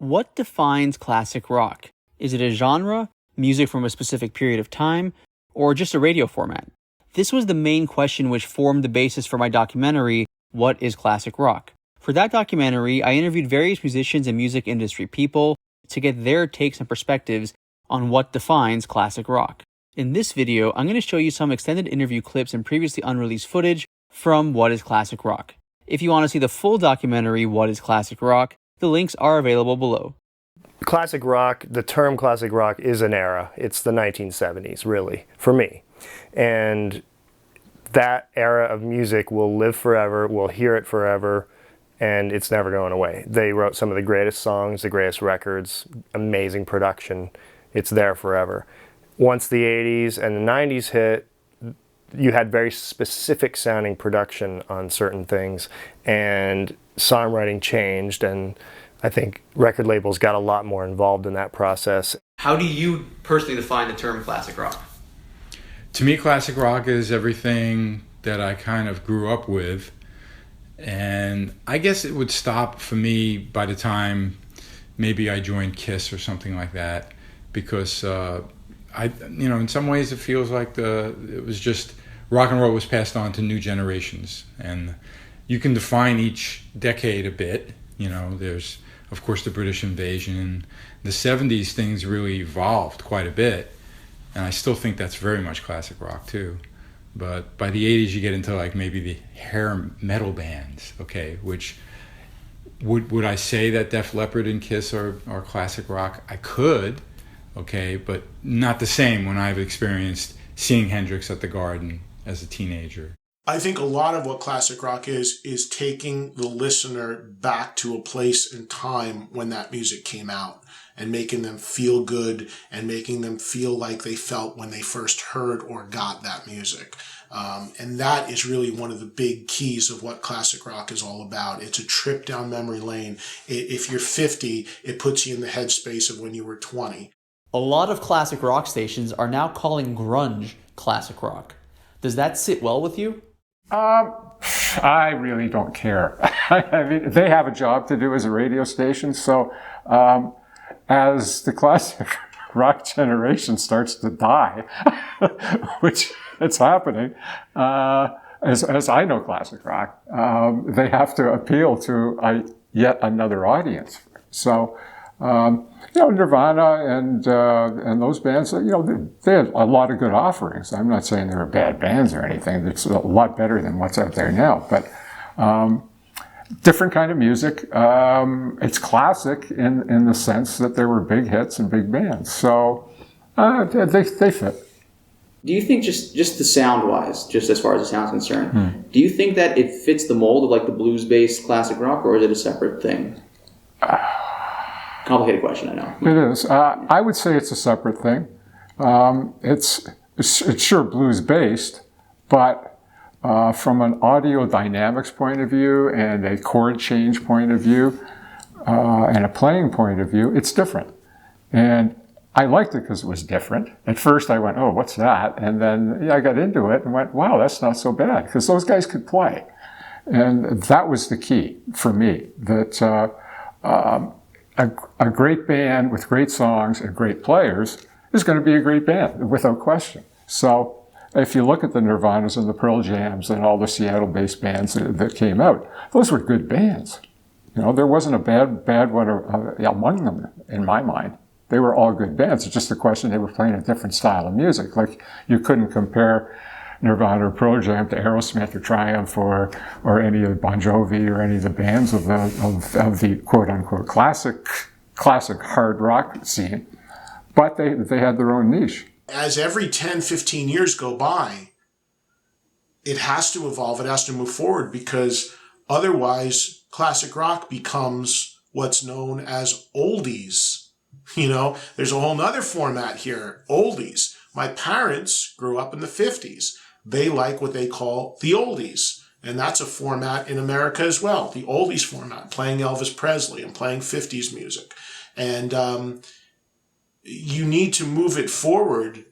What defines classic rock? Is it a genre, music from a specific period of time, or just a radio format? This was the main question which formed the basis for my documentary, What is Classic Rock? For that documentary, I interviewed various musicians and music industry people to get their takes and perspectives on what defines classic rock. In this video, I'm going to show you some extended interview clips and previously unreleased footage from What is Classic Rock. If you want to see the full documentary, What is Classic Rock, the links are available below. Classic rock, the term classic rock is an era. It's the 1970s, really, for me. And that era of music will live forever, we'll hear it forever, and it's never going away. They wrote some of the greatest songs, the greatest records, amazing production. It's there forever. Once the 80s and the 90s hit, you had very specific sounding production on certain things, and songwriting changed, and I think record labels got a lot more involved in that process. How do you personally define the term classic rock? To me, classic rock is everything that I kind of grew up with, and I guess it would stop for me by the time maybe I joined KISS or something like that, because in some ways it feels like it was just rock and roll was passed on to new generations, and you can define each decade a bit. There's of course the British invasion. In the 70s, things really evolved quite a bit, and I still think that's very much classic rock too. But by the 80s, you get into like maybe the hair metal bands, okay, which would I say that Def Leppard and KISS are classic rock? I could, okay, but not the same when I've experienced seeing Hendrix at the Garden as a teenager. I think a lot of what classic rock is taking the listener back to a place and time when that music came out and making them feel good and making them feel like they felt when they first heard or got that music. And that is really one of the big keys of what classic rock is all about. It's a trip down memory lane. If you're 50, it puts you in the headspace of when you were 20. A lot of classic rock stations are now calling grunge classic rock. Does that sit well with you? I really don't care. I mean, they have a job to do as a radio station, so as the classic rock generation starts to die, which it's happening, as I know classic rock, they have to appeal to yet another audience. So, Nirvana and those bands, they had a lot of good offerings. I'm not saying they were bad bands or anything. It's a lot better than what's out there now. But different kind of music. It's classic in the sense that there were big hits and big bands. So they fit. Do you think just the sound-wise, just as far as the sound's concerned, do you think that it fits the mold of like the blues-based classic rock, or is it a separate thing? Complicated question, I know. It is. I would say it's a separate thing. It's sure blues-based, but from an audio dynamics point of view and a chord change point of view and a playing point of view, it's different. And I liked it because it was different. At first I went, oh, what's that? And then I got into it and went, wow, that's not so bad, because those guys could play. And that was the key for me, that a great band with great songs and great players is going to be a great band, without question. So if you look at the Nirvanas and the Pearl Jams and all the Seattle-based bands that came out, those were good bands. There wasn't a bad one among them, in my mind. They were all good bands. It's just a question they were playing a different style of music. Like, you couldn't compare Nirvana or Pearl Jam to Aerosmith or Triumph or any of Bon Jovi or any of the bands of the quote-unquote classic hard rock scene. But they had their own niche. As every 10, 15 years go by, it has to evolve, it has to move forward, because otherwise classic rock becomes what's known as oldies. There's a whole nother format here, oldies. My parents grew up in the 50s. They like what they call the oldies. And that's a format in America as well, the oldies format, playing Elvis Presley and playing 50s music. And you need to move it forward.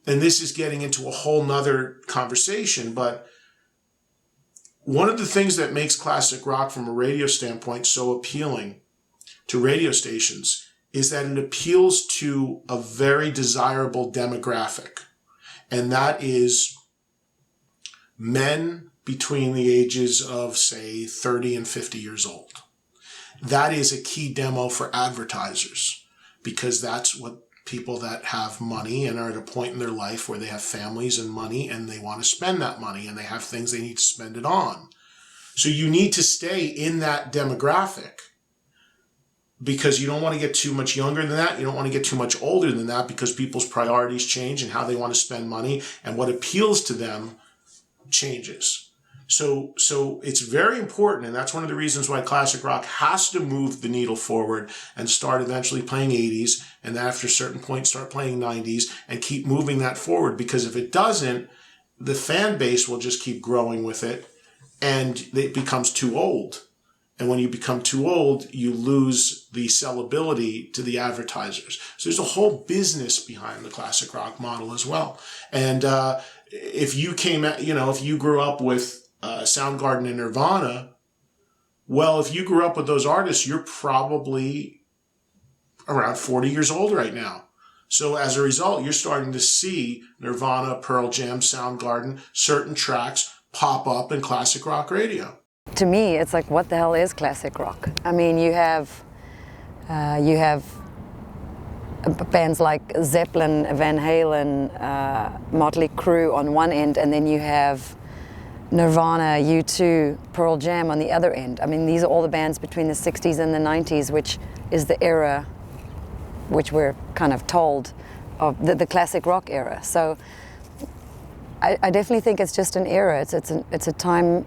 And this is getting into a whole nother conversation, but one of the things that makes classic rock from a radio standpoint so appealing to radio stations is that it appeals to a very desirable demographic, and that is men between the ages of, say, 30 and 50 years old. That is a key demo for advertisers, because that's what people that have money and are at a point in their life where they have families and money and they want to spend that money and they have things they need to spend it on. So you need to stay in that demographic, because you don't want to get too much younger than that. You don't want to get too much older than that, because people's priorities change and how they want to spend money and what appeals to them changes. So it's very important, and that's one of the reasons why classic rock has to move the needle forward and start eventually playing 80s, and then after a certain point start playing 90s and keep moving that forward, because if it doesn't, the fan base will just keep growing with it and it becomes too old. And when you become too old, you lose the sellability to the advertisers. So there's a whole business behind the classic rock model as well. And if you if you grew up with Soundgarden and Nirvana, well, if you grew up with those artists, you're probably around 40 years old right now. So as a result, you're starting to see Nirvana, Pearl Jam, Soundgarden, certain tracks pop up in classic rock radio. To me, it's like, what the hell is classic rock? I mean, you have bands like Zeppelin, Van Halen, Motley Crue on one end, and then you have Nirvana, U2, Pearl Jam on the other end. I mean, these are all the bands between the 60s and the 90s, which is the era which we're kind of told of the classic rock era. So I definitely think it's just an era. It's a time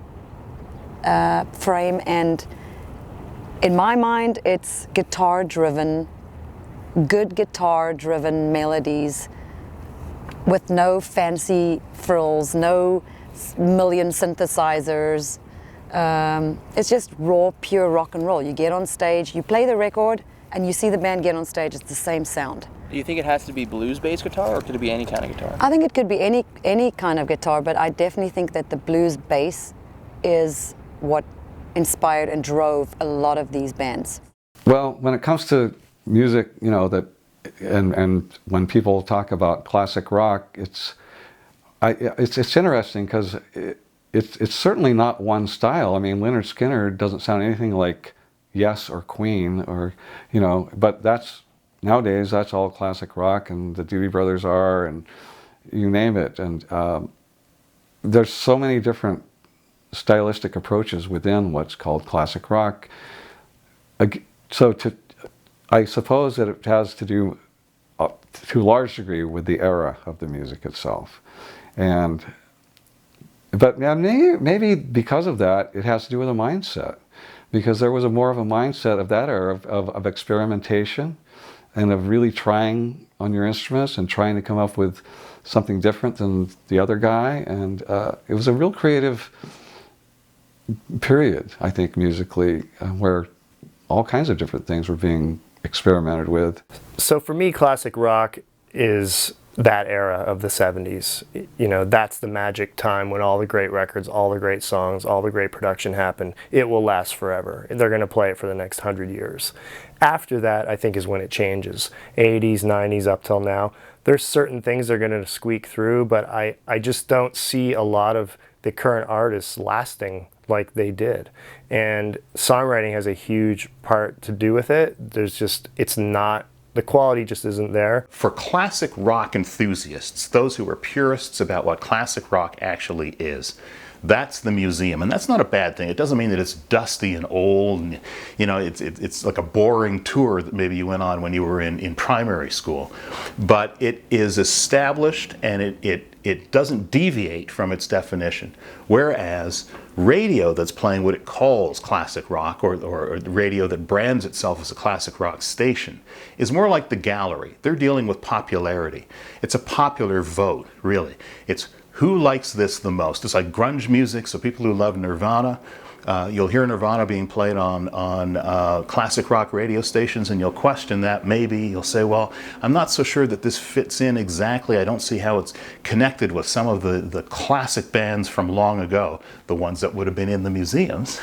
frame, and in my mind, it's guitar-driven, good guitar-driven melodies with no fancy frills, no million synthesizers. It's just raw, pure rock and roll. You get on stage, you play the record, and you see the band get on stage. It's the same sound. Do you think it has to be blues-based guitar, or could it be any kind of guitar? I think it could be any kind of guitar, but I definitely think that the blues bass is what inspired and drove a lot of these bands. Well, when it comes to music, and when people talk about classic rock, it's interesting because it's certainly not one style. I mean, Lynyrd Skynyrd doesn't sound anything like Yes or Queen, or but nowadays that's all classic rock, and the Doobie Brothers are, and you name it. And there's so many different stylistic approaches within what's called classic rock. So I suppose that it has to do to a large degree with the era of the music itself. But maybe because of that, it has to do with a mindset, because there was more of a mindset of that era of experimentation and of really trying on your instruments and trying to come up with something different than the other guy. And it was a real creative period, I think, musically, where all kinds of different things were being experimented with. So for me, classic rock is that era of the 70s. That's the magic time when all the great records, all the great songs, all the great production happened. It will last forever. They're going to play it for the next 100 years. After that, I think, is when it changes. 80s, 90s, up till now. There's certain things they're going to squeak through, but I just don't see a lot of the current artists lasting like they did. And songwriting has a huge part to do with it. The quality just isn't there. For classic rock enthusiasts, those who are purists about what classic rock actually is, that's the museum, and that's not a bad thing. It doesn't mean that it's dusty and old, and it's like a boring tour that maybe you went on when you were in primary school. But it is established, and it doesn't deviate from its definition. Whereas radio that's playing what it calls classic rock, or radio that brands itself as a classic rock station, is more like the gallery. They're dealing with popularity. It's a popular vote, really. It's who likes this the most. It's like grunge music, so people who love Nirvana, you'll hear Nirvana being played on classic rock radio stations, and you'll question that maybe. You'll say, well, I'm not so sure that this fits in exactly. I don't see how it's connected with some of the classic bands from long ago, the ones that would have been in the museums.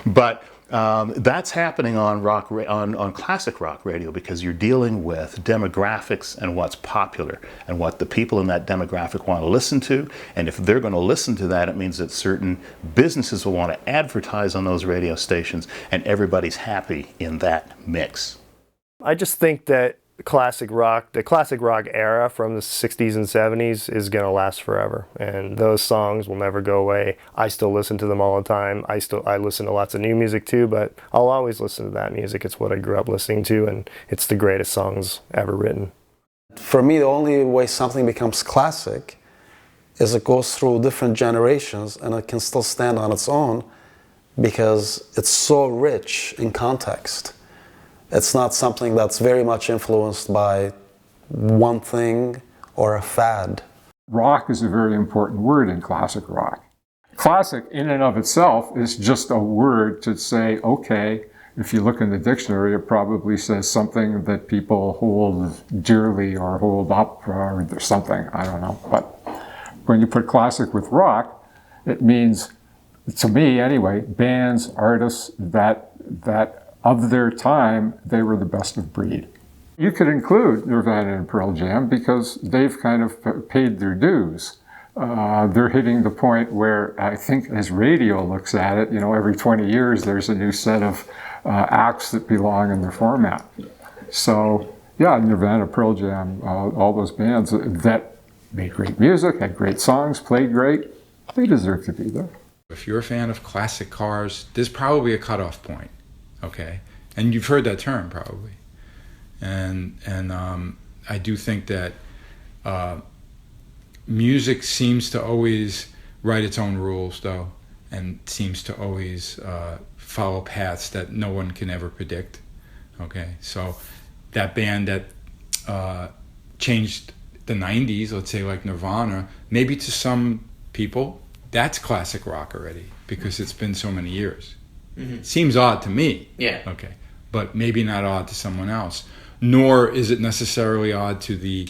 But That's happening on on classic rock radio because you're dealing with demographics and what's popular and what the people in that demographic want to listen to. And if they're going to listen to that, it means that certain businesses will want to advertise on those radio stations, and everybody's happy in that mix. I just think that the classic rock era from the 60s and 70s is going to last forever, and those songs will never go away. I still listen to them all the time. I listen to lots of new music too, but I'll always listen to that music. It's what I grew up listening to, and it's the greatest songs ever written. For me, the only way something becomes classic is it goes through different generations and it can still stand on its own because it's so rich in context. It's not something that's very much influenced by one thing or a fad. Rock is a very important word in classic rock. Classic in and of itself is just a word to say, okay, if you look in the dictionary, it probably says something that people hold dearly or hold up or something, I don't know. But when you put classic with rock, it means, to me anyway, bands, artists that of their time, they were the best of breed. You could include Nirvana and Pearl Jam because they've kind of paid their dues. They're hitting the point where I think as radio looks at it, every 20 years there's a new set of acts that belong in their format. So yeah, Nirvana, Pearl Jam, all those bands that made great music, had great songs, played great, they deserve to be there. If you're a fan of classic cars, there's probably a cutoff point. Okay, and you've heard that term probably, and I do think that music seems to always write its own rules, though, and seems to always follow paths that no one can ever predict. Okay, so that band that changed the '90s, let's say like Nirvana, maybe to some people that's classic rock already because it's been so many years. Mm-hmm. Seems odd to me. Yeah. Okay. But maybe not odd to someone else. Nor is it necessarily odd to the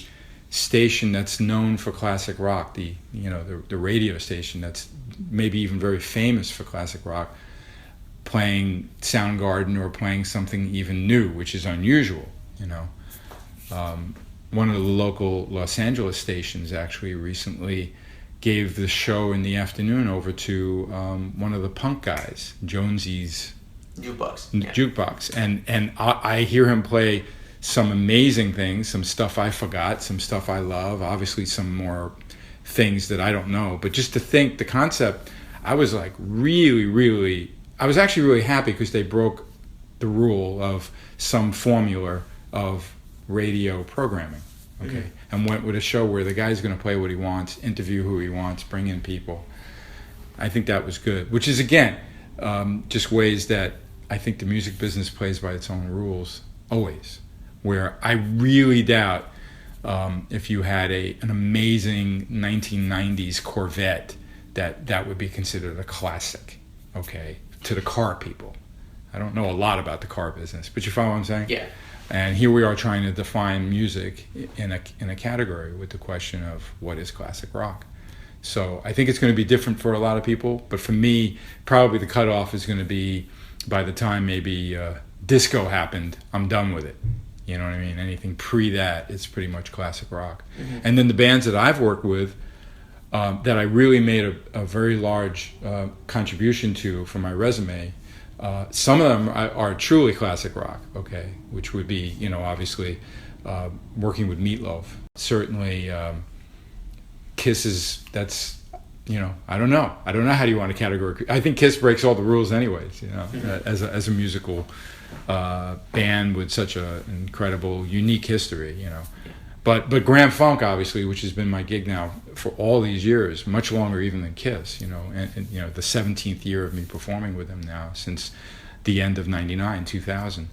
station that's known for classic rock, the radio station that's maybe even very famous for classic rock, playing Soundgarden or playing something even new, which is unusual. One of the local Los Angeles stations actually recently gave the show in the afternoon over to one of the punk guys, Jonesy's jukebox, and I hear him play some amazing things, some stuff I forgot, some stuff I love, obviously some more things that I don't know. But just to think the concept, I was like I was actually really happy because they broke the rule of some formula of radio programming. Okay, mm-hmm. And went with a show where the guy's going to play what he wants, interview who he wants, bring in people. I think that was good, which is, again, just ways that I think the music business plays by its own rules, always. Where I really doubt if you had an amazing 1990s Corvette that would be considered a classic, okay, to the car people. I don't know a lot about the car business, but you follow what I'm saying? Yeah. And here we are trying to define music in a category with the question of what is classic rock. So I think it's going to be different for a lot of people, but for me, probably the cutoff is going to be by the time maybe disco happened, I'm done with it. You know what I mean? Anything pre that, it's pretty much classic rock. Mm-hmm. And then the bands that I've worked with that I really made a very large contribution to for my resume, some of them are truly classic rock, okay, which would be, obviously working with Meatloaf. Certainly Kiss that's, I don't know how do you want to categorize. I think Kiss breaks all the rules anyways, mm-hmm. as a musical band with such an incredible, unique history, But Grand Funk, obviously, which has been my gig now for all these years, much longer even than Kiss, and the 17th year of me performing with them now since the end of 99, 2000.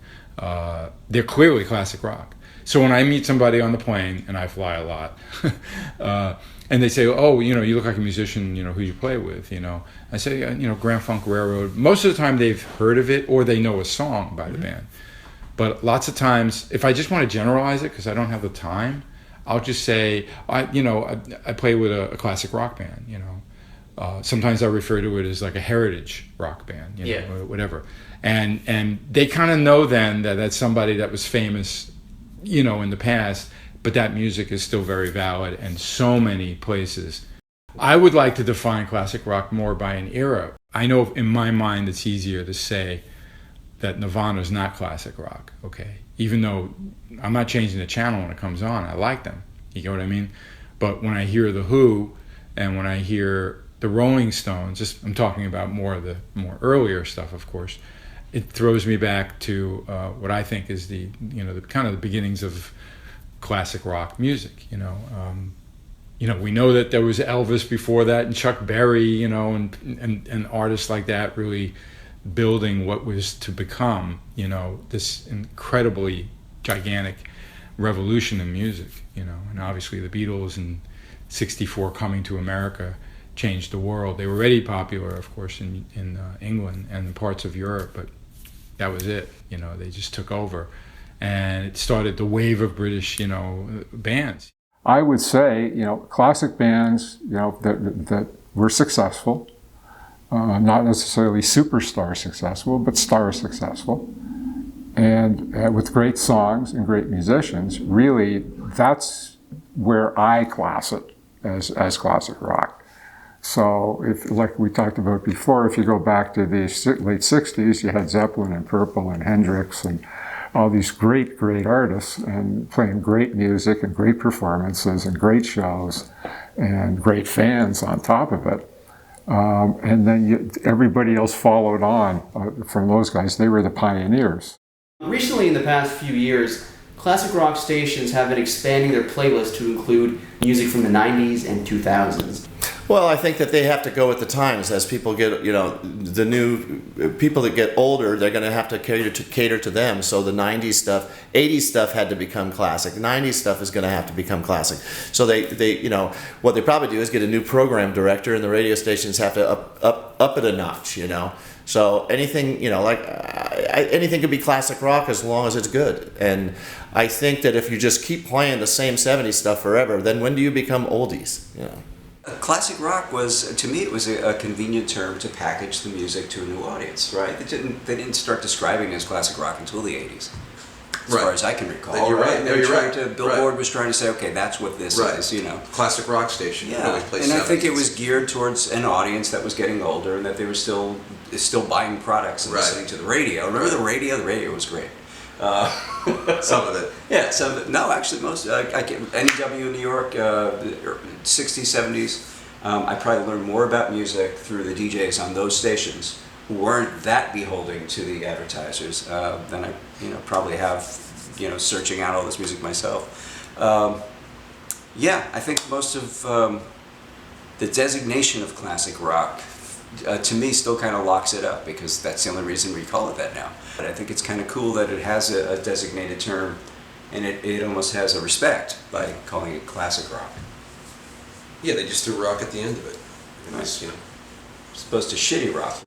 They're clearly classic rock. So when I meet somebody on the plane, and I fly a lot, and they say, oh, you look like a musician, who you play with, I say, Grand Funk Railroad. Most of the time they've heard of it or they know a song by the mm-hmm. band. But lots of times, if I just want to generalize it because I don't have the time, I'll just say, I play with a classic rock band, Sometimes I refer to it as like a heritage rock band, you know, Yeah. or whatever. And they kind of know then that that's somebody that was famous, you know, in the past, but that music is still very valid in so many places. I would like to define classic rock more by an era. I know in my mind it's easier to say that Nirvana is not classic rock, okay? Even though I'm not changing the channel when it comes on, I like them, you know what I mean? But when I hear The Who and when I hear the Rolling Stones, just, I'm talking about more of the more earlier stuff, of course, it throws me back to what I think is the, you know, the kind of the beginnings of classic rock music, you know. You know, we know that there was Elvis before that and Chuck Berry, you know, and artists like that really building what was to become, you know, this incredibly gigantic revolution in music, you know. And obviously the Beatles in '64 coming to America changed the world. They were already popular, of course, in England and parts of Europe, but that was it, you know. They just took over. And it started the wave of British, you know, bands. I would say, you know, classic bands, you know, that were successful, not necessarily superstar successful, but star successful, and with great songs and great musicians. Really, that's where I class it as classic rock. So, if, like we talked about before, if you go back to the late '60s, you had Zeppelin and Purple and Hendrix and all these great, great artists and playing great music and great performances and great shows and great fans on top of it. And then everybody else followed on from those guys. They were the pioneers. Recently, in the past few years, classic rock stations have been expanding their playlist to include music from the 90s and 2000s. Well, I think that they have to go with the times. As people get, you know, the new people that get older, they're going to have to cater to them. So the 90s stuff, 80s stuff had to become classic. 90s stuff is going to have to become classic. So they, you know, what they probably do is get a new program director, and the radio stations have to up it a notch, you know. So anything, you know, like anything could be classic rock as long as it's good. And I think that if you just keep playing the same 70s stuff forever, then when do you become oldies? You know. Classic rock was, to me, it was a convenient term to package the music to a new audience, right? They didn't start describing it as classic rock until the 80s, as far as I can recall. You're right. No, you're right. Billboard was trying to say, okay, that's what this is, you know. Classic rock station. Yeah, and I think it was geared towards an audience that was getting older and that they were still buying products and listening to the radio. Remember the radio? The radio was great. Some of it. Yeah, some of it. No, actually, most. NEW in New York, 60s, 70s. I probably learned more about music through the DJs on those stations who weren't that beholden to the advertisers than I, you know, probably have, you know, searching out all this music myself. Yeah, I think most of the designation of classic rock, to me, still kind of locks it up, because that's the only reason we call it that now. But I think it's kind of cool that it has a designated term, and it almost has a respect by calling it classic rock. Yeah, they just threw rock at the end of it. Nice, you know. As opposed to shitty rock.